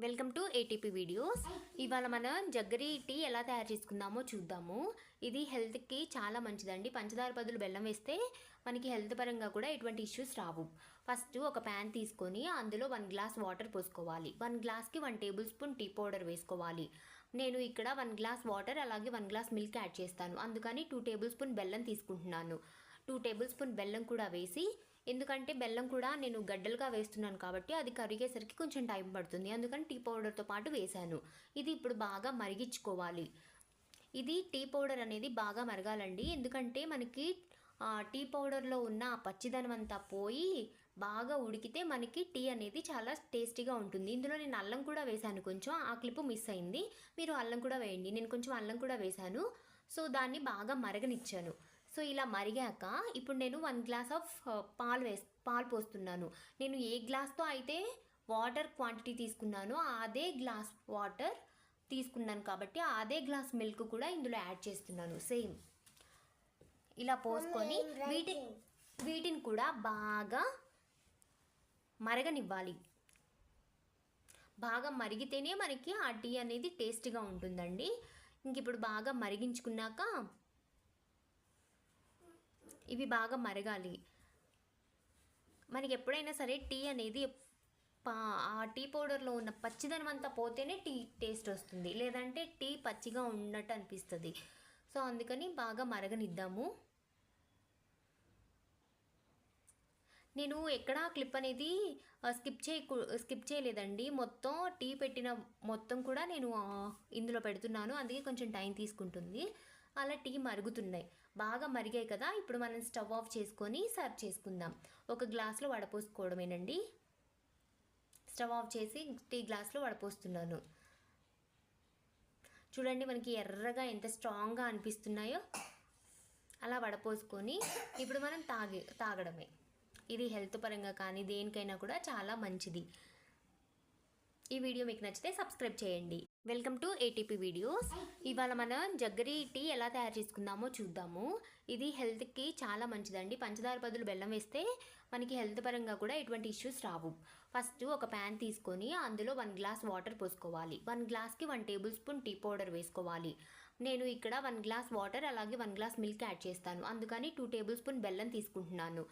Welcome to ATP videos. ఇవాళ మనం Jaggari tea ఎలా తయారు చేసుకుందామో చూద్దాము. ఇది హెల్త్కి చాలా మంచిదండి. పంచదార బదులు బెల్లం వేస్తే మనకి హెల్త్ పరంగా కూడా ఎటువంటి ఇష్యూస్ రావు. ఫస్ట్ ఒక ప్యాన్ తీసుకొని అందులో 1 గ్లాస్ వాటర్ పోసుకోవాలి. 1 గ్లాస్కి 1 టేబుల్ స్పూన్ టీ పౌడర్ వేసుకోవాలి. నేను ఇక్కడ 1 గ్లాస్ వాటర్ అలాగే 1 గ్లాస్ మిల్క్ యాడ్ చేస్తాను. అందుకని 2 టేబుల్ స్పూన్ బెల్లం తీసుకుంటున్నాను. 2 టేబుల్ స్పూన్ బెల్లం కూడా వేసి, ఎందుకంటే బెల్లం కూడా నేను గడ్డలుగా వేస్తున్నాను కాబట్టి అది కరిగేసరికి కొంచెం టైం పడుతుంది. అందుకని టీ పౌడర్తో పాటు వేశాను. ఇది ఇప్పుడు బాగా మరిగించుకోవాలి. ఇది టీ పౌడర్ అనేది బాగా మరగాలండి. ఎందుకంటే మనకి టీ పౌడర్లో ఉన్న ఆ పచ్చిదనం అంతా పోయి బాగా ఉడికితే మనకి టీ అనేది చాలా టేస్టీగా ఉంటుంది. ఇందులో నేను అల్లం కూడా వేశాను. కొంచెం ఆ క్లిప్ మిస్ అయింది. మీరు అల్లం కూడా వేయండి. నేను కొంచెం అల్లం కూడా వేశాను. సో దాన్ని బాగా మరగనిచ్చాను. సో ఇలా మరిగాక ఇప్పుడు నేను 1 గ్లాస్ ఆఫ్ పాలు పోస్తున్నాను. నేను ఏ గ్లాస్తో అయితే వాటర్ క్వాంటిటీ తీసుకున్నానో అదే గ్లాస్ వాటర్ తీసుకున్నాను కాబట్టి అదే గ్లాస్ మిల్క్ కూడా ఇందులో యాడ్ చేస్తున్నాను. సేమ్ ఇలా పోసుకొని వీటిని కూడా బాగా మరగనివ్వాలి. బాగా మరిగితేనే మనకి ఆ టీ అనేది టేస్టీగా ఉంటుందండి. ఇంక ఇప్పుడు బాగా మరిగించుకున్నాక ఇవి బాగా మరగాలి. మనకి ఎప్పుడైనా సరే టీ అనేది ఆ టీ పౌడర్లో ఉన్న పచ్చిదనం అంతా పోతేనే టీ టేస్ట్ వస్తుంది, లేదంటే టీ పచ్చిగా ఉన్నట్టు అనిపిస్తుంది. సో అందుకని బాగా మరగనిద్దాము. నేను ఎక్కడా క్లిప్ అనేది స్కిప్ చేయలేదండి. మొత్తం టీ పెట్టిన మొత్తం కూడా నేను ఇందులో పెడుతున్నాను. అందుకే కొంచెం టైం తీసుకుంటుంది. అలా టీ మరుగుతున్నాయి, బాగా మరిగాయి కదా. ఇప్పుడు మనం స్టవ్ ఆఫ్ చేసుకొని సర్వ్ చేసుకుందాం. ఒక గ్లాస్లో వడపోసుకోవడమేనండి. స్టవ్ ఆఫ్ చేసి టీ గ్లాస్లో వడపోస్తున్నాను. చూడండి మనకి ఎర్రగా ఎంత స్ట్రాంగ్గా అనిపిస్తున్నాయో. అలా వడపోసుకొని ఇప్పుడు మనం తాగడమే. ఇది హెల్త్ పరంగా కానీ దేనికైనా కూడా చాలా మంచిది. ఈ వీడియో మీకు నచ్చితే సబ్స్క్రైబ్ చేయండి. Welcome to ATP videos. ఇవాళ మనం జగ్గరి టీ ఎలా తయారు చేసుకుందామో చూద్దాము. ఇది హెల్త్కి చాలా మంచిదండి. పంచదార బదులు బెల్లం వేస్తే మనకి హెల్త్ పరంగా కూడా ఎటువంటి ఇష్యూస్ రావు. ఫస్ట్ ఒక ప్యాన్ తీసుకొని అందులో 1 గ్లాస్ వాటర్ పోసుకోవాలి. 1 గ్లాస్కి 1 టేబుల్ స్పూన్ టీ పౌడర్ వేసుకోవాలి. నేను ఇక్కడ 1 గ్లాస్ వాటర్ అలాగే 1 గ్లాస్ మిల్క్ యాడ్ చేస్తాను. అందుకని 2 టేబుల్ స్పూన్ బెల్లం తీసుకుంటున్నాను.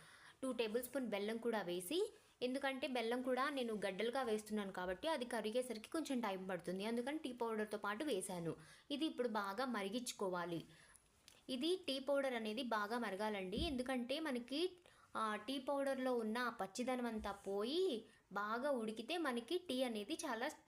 2 టేబుల్ స్పూన్ బెల్లం కూడా వేసి, ఎందుకంటే బెల్లం కూడా నేను గడ్డలుగా వేస్తున్నాను కాబట్టి అది కరిగేసరికి కొంచెం టైం పడుతుంది. అందుకని టీ పౌడర్తో పాటు వేశాను. ఇది ఇప్పుడు బాగా మరిగించుకోవాలి. ఇది టీ పౌడర్ అనేది బాగా మరగాలండి. ఎందుకంటే మనకి టీ పౌడర్లో ఉన్న ఆ పచ్చిదనం అంతా పోయి బాగా ఉడికితే మనకి టీ అనేది చాలా